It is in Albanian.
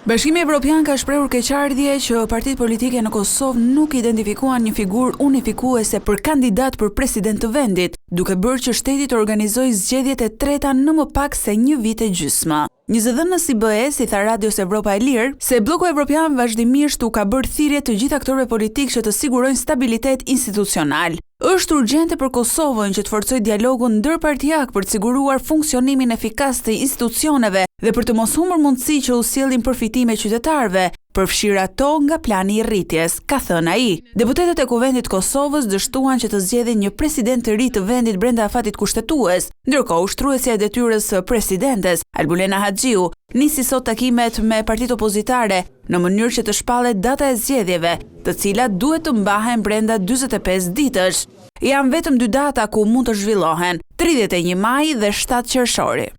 Bashkimi Evropian ka shprehur keqardhje që partitë politike në Kosovë nuk identifikuan një figurë unifikuese për kandidat për president të vendit, duke bërë që shteti të organizojë zgjedhjet e treta në më pak se një vit e gjysmë. Një zëdhënës i BE-s i tha Radios Evropa e Lirë se bloku evropian vazhdimisht u ka bërë thirrje të gjithë aktorëve politikë që të sigurojnë stabilitet institucional. Është urgjente për Kosovën që të forcojë dialogun ndërpartijak për të siguruar funksionimin efikas të institucioneve dhe për të mos humbur mundësi që u sjellin përfitime qytetarëve, përfshirë ato nga plani i rritjes, ka thënë ai. Deputetët e Kuvendit të Kosovës dështuan që të zgjedhin një president të ri të vendit brenda afatit kushtetues, ndërkohë ushtruesja e detyrës së presidentes, Albulena Haxhiu, nisi sot takimet me partitë opozitare në mënyrë që të shpallet data e zgjedhjeve, të cilat duhet të mbahen brenda 45 ditësh. Janë vetëm 2 data ku mund të zhvillohen, 31 maj dhe 7 qershori.